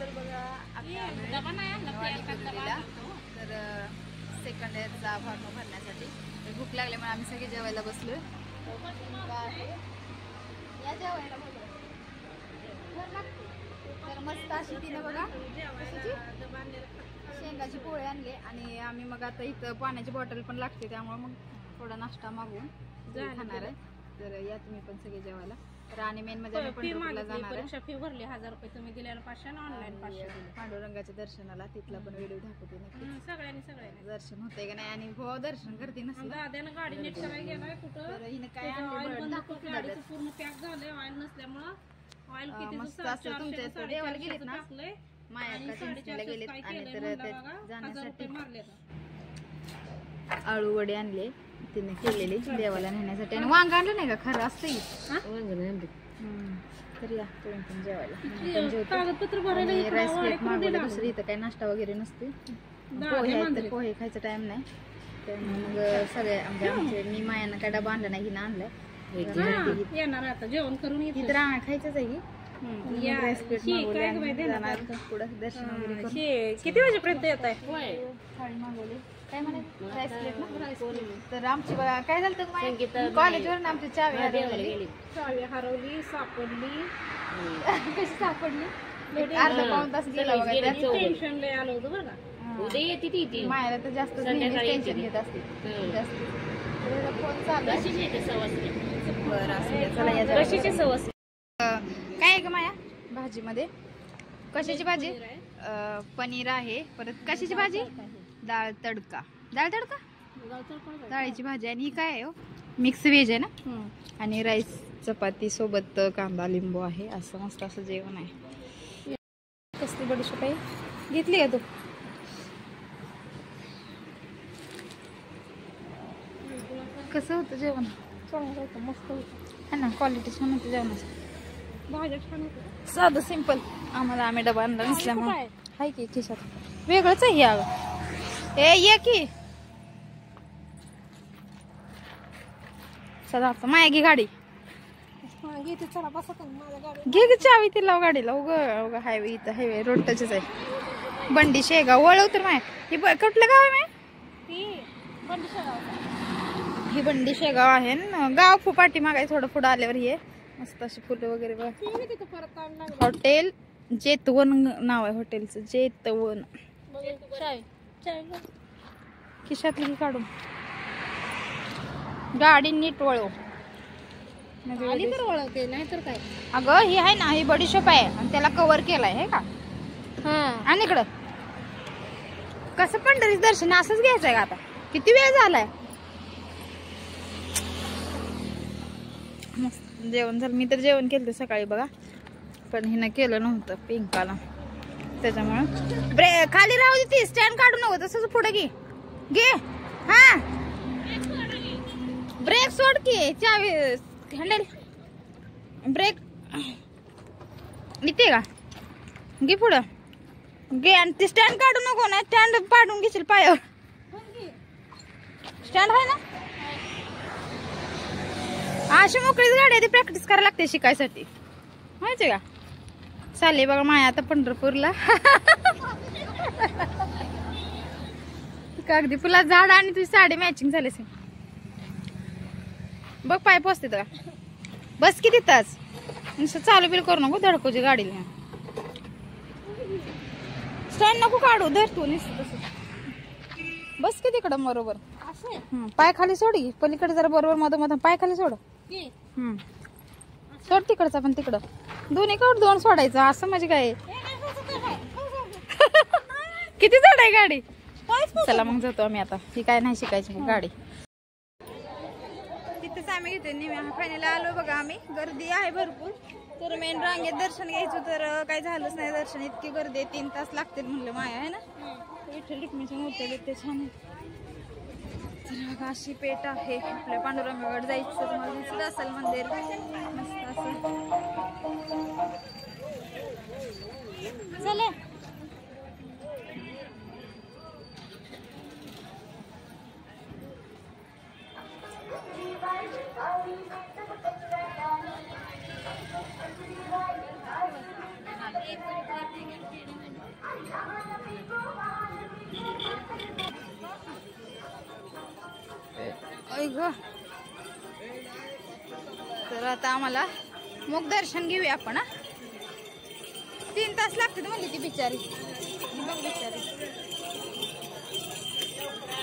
तर बघा तर सेकंड इयरचा फॉर्म भरण्यासाठी तर भूक लागली म्हणून आम्ही सगळे जेवायला बसलोय. या जेवायला तर मस्त अशी तिने बघा शेंगाची पोळी आणली आणि आम्ही मग आता इथं पाण्याची बॉटल पण लागते त्यामुळे मग थोडा नाश्ता मागवून खाणार आहे. तर या तुम्ही पण सगळे जेवायला. तर आणि मेन म्हणजे पंढरपूरला जाणार आहे. फी भरली 1000 रुपये तुम्ही दिलेला 500 आणि ऑनलाईन 500 पांडुरंगाच्या दर्शनाला तिथला पण व्हिडिओ दाखवते नक्की. सगळ्यांनी दर्शन होते का नाही आणि हो दर्शन करते नसतं. दाद्यानं गाडी नीट करायला गेलाय कुठं तर हिने काय गाडीचं पूर्ण पॅक झालंय ऑइल नसल्यामुळं. ऑइल किती मस्त असतं तुमच्या देवाला गेलेत ना मायाला गेलेत आणि तर जाण्यासाठी आळू वडे आणले तिने केलेली देवाला नेण्यासाठी आणि वांग आणलं नाही का खरं असतं तर या तुम्ही पण जेवायला. राईस प्लेट मागवलं दुसरी इथं काही नाश्ता वगैरे नसते. पोहे आहेत तर पोहे खायचा टाइम नाही तर मग सगळे आमचे मी मायानं काय डबा आणला नाही हिनं आणलाय. येणार आता जेवण करून इथं राहणार खायचंच आहे की राईस प्लेट मागवले पुढं दर्शन वगैरे. किती वाजेपर्यंत येत आहे थाळी मागवली काय म्हणे राईस प्लेट ना. तर आमची बघा काय झालं कॉलेजवरून आमची चावी हरवली सापडली. कशी सापडली अर्धा पाऊण तास गेला बघा. टेन्शन लय आलं होतं बरं का. उद्या येते ती मायाला तर जास्त टेन्शन घेत असते जास्त. फोन चालू काय आहे का माया भाजीमध्ये कशाची भाजी. पनीर आहे परत कशाची भाजी डाळ तडका डाळीची भाजी आणि ही काय आहे मिक्स व्हेज आहे ना आणि राईस चपाती सोबत कांदा लिंबू आहे. असं मस्त असं जेवण आहे. कसली बडीशेप आहे घेतली का तू. कसं होतं जेवण मस्त होतं है ना क्वालिटी छान होतं जेवणाचं. भाज्या छान होतं साधं सिंपल. आम्हाला आम्ही डबा आणला नसल्यामुळे हाय की खिशात वेगळंच आहे यावं. ए ये की चला माया घे गाडी घे की चावी ती लाव गाडीला. उग हायवे इथं हायवे रोड टचच आहे. बंडी शेगाव वळव तर माय ही कुठलं गाव आहे माय. ही बंडी शेगाव आहे ना गाव फुपाटी मागाय थोडं पुढं आल्यावर हे मस्त अशी फुलं वगैरे बघा. हॉटेल जेतवन नाव आहे हॉटेलचं जेतवन. खिशातली काढून गाडी नीट वळव वळवते नाही तर काय. अगं ही आहे ना ही बडीशेप आहे आणि त्याला कव्हर केलाय हे का. आणि इकडं कसं पंढरीचं दर्शन असंच घ्यायचंय का आता किती वेळ झालाय. मस्त जेवण झालं. मी तर जेवण केलं सकाळी बघा पण हिनं केलं नव्हतं पिंकाला त्याच्यामुळं. खाली राहू दे ती स्टँड काढू नको तसंच पुढे घे हा ब्रेक सोड की चावी हँडल ब्रेक इथे का घे पुढं घे आणि ती स्टँड काढू नको ना. स्टँड पाडून घेशील पायावर. स्टँड आहे ना अशी मोकळीच गाडी आहे ती प्रॅक्टिस करायला लागते शिकायसाठी माहिती का. चालले बघा माया आता पंढरपूरला. कागदी फुला झाड आणि तुझी साडी मॅचिंग झाली बघ पाय पोचते का. बस किती तास नुसतं चालू बिल करू नको धडकोची गाडीला. स्टँड नको काढू धर तू नुसतं तसं बस की तिकडं बरोबर. पाय खाली सोड पलीकडे जरा बरोबर मधोमध पाय खाली सोड. सोड तिकडचा पण तिकडं दोन्ही कडून दोन सोडायचं असं म्हणजे काय. किती जड आहे गाडी. चला मग जातो आम्ही आता. ही काय नाही शिकायची गाडी. तिथेच आम्ही घेते फायनल आलो बघा आम्ही. गर्दी आहे भरपूर तर मेन रांगेत दर्शन घ्यायचं तर काही झालंच नाही दर्शन. इतकी गर्दी आहे 3 तास लागतील म्हणलं माया आहे ना. विठ्ठल रुक्मिणीची मूर्ती ते छान आहे. तर बघा अशी पेट आहे आपल्या पांडुरंगाकडे जायचं तुम्हाला दिसत असेल मंदिर मस्त असं. चले तर आता आम्हाला मुख दर्शन घेऊया आपण. 3 तास लागतात म्हणजे ती बिचारी बघ बिचारी.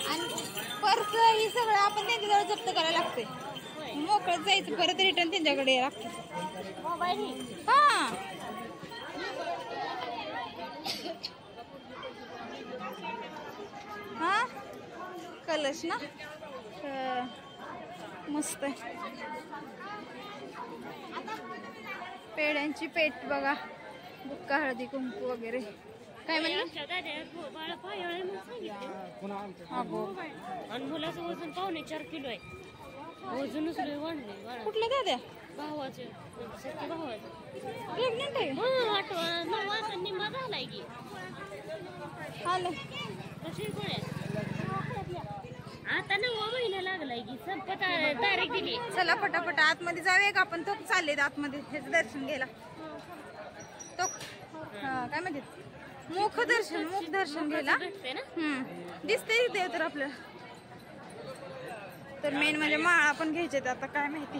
आणि पर्स ही सगळं आपण त्यांच्याजवळ जप्त करायला लागते. मोकळत जायचं परत रिटर्न त्यांच्याकडे लागतं. हा हा कलश ना मस्त आहे. पेड्यांची पेट बघा. बुक्का हळदी कुंकू वगैरे. काय म्हणलं? मुलाचं वजन 4.5 किलो आहे. वजनच लय वाढले. कुठले दाद्या? भावाचे प्रेग्नेंट आहे. निम्मा झालाय की आलं आता 9वा महिना लागलाय की संपत तारीख दिली. चला पटापट आतमध्ये जाऊया का आपण. तो चालले आतमध्ये हेच दर्शन घ्यायला. तो काय म्हणते मुख दर्शन घ्यायला. दिसते देव तर आपल्याला. तर मेन म्हणजे माळा पण घ्यायचे आता काय माहिती.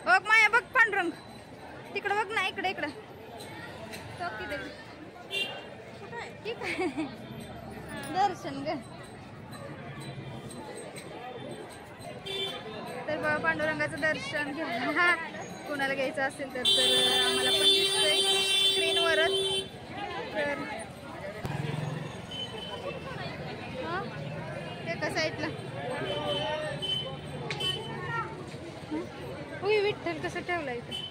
बघ माया बघ पांडुरंग तिकडं बघ ना. इकडे तो ठीक आहे दर्शन ग. तर बाबा पांडुरंगाचं दर्शन घ्या. कोणाला घ्यायचं असेल तर आम्हाला पण दिसतंय स्क्रीनवरच. तर हा एका साईडला होय विठ्ठल कसं ठेवला इथं.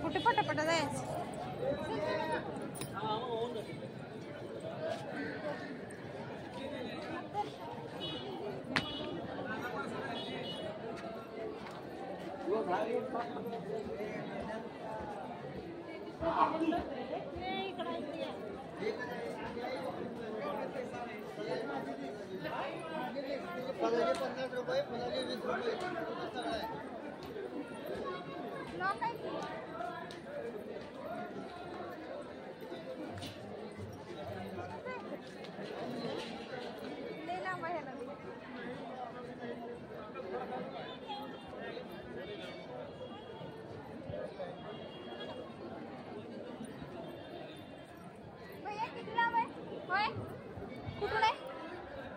कुठे पटापटा जायचं.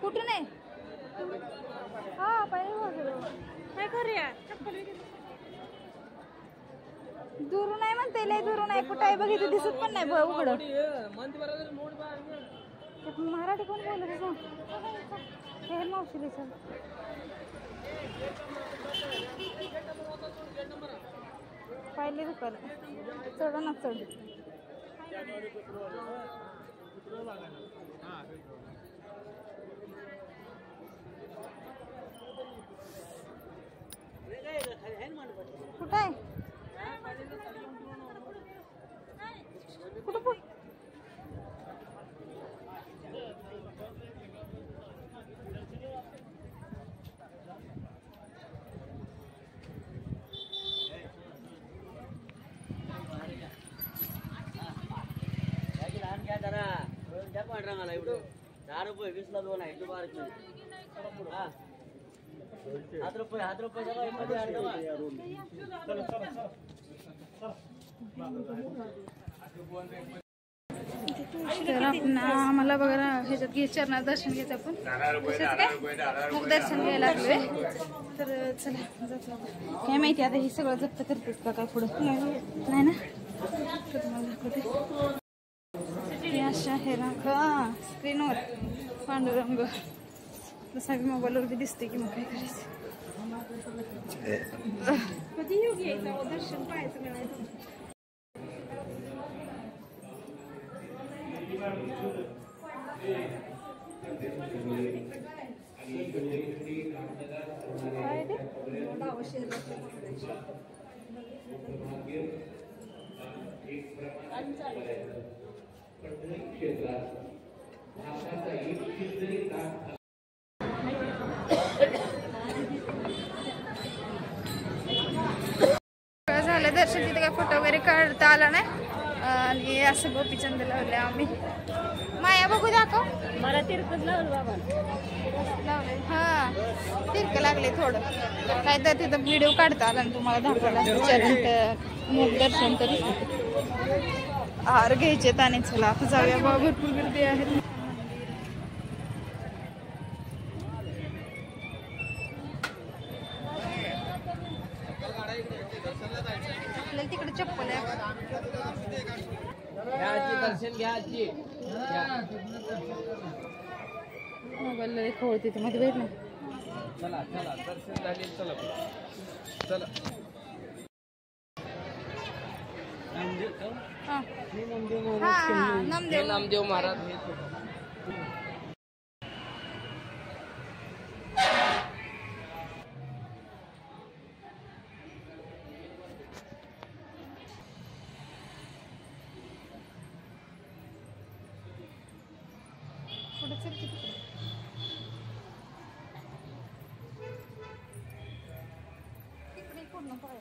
कुठून आहे हा पाहिजे काय करूया. दुरून आहे म्हणते लय दुरून आहे. कुठं आहे बघितलं दिसत पण नाही उघड. मराठी कोण बोलत हे मावशी सर पाहिले दुकान चढ ना चढ. कुठं आहे कुठं ₹10 ₹20ला 2 आहे. तू बारीक हा ₹10 तर आपण आम्हाला बघा ह्याच्यात चरणा दर्शन घ्यायचं आपण. काय मग दर्शन घ्यायला लागलोय. तर चला जातो. काय माहिती आता हे सगळं जप्त करतेस का काय पुढं नाही ना. तुम्हाला दाखवते अशा हे राखा स्क्रीनवर पांडुरंग जसा की मोबाईलवर बी दिसते की मग काय करायचं. कधी येऊ घ्यायचं दर्शन पाहायचं मिळायचं. इथं आला नाही आणि असं गोपीचंद लावले आम्ही. माया बघू दाखव. मला तिरकच लावलं बाबा. लावले हा तिरकं लागले थोडं काय तर तिथं व्हिडिओ काढता आला आणि तुम्हाला दाखवला चरण मुख दर्शन तरी हार घ्यायचे आणि चला आता जाऊया बाबा भरपूर गर्दी आहे. आपल्याला तिकडे चप्पल आहे दर्शन घ्या आजी. मोबाईलला खोळ तिथे मध्ये भेट ना. चला चला दर्शन झाले. चला चला. नामदेव महाराज पुढे चल की तिकडे. तिकडे पूर्ण पाय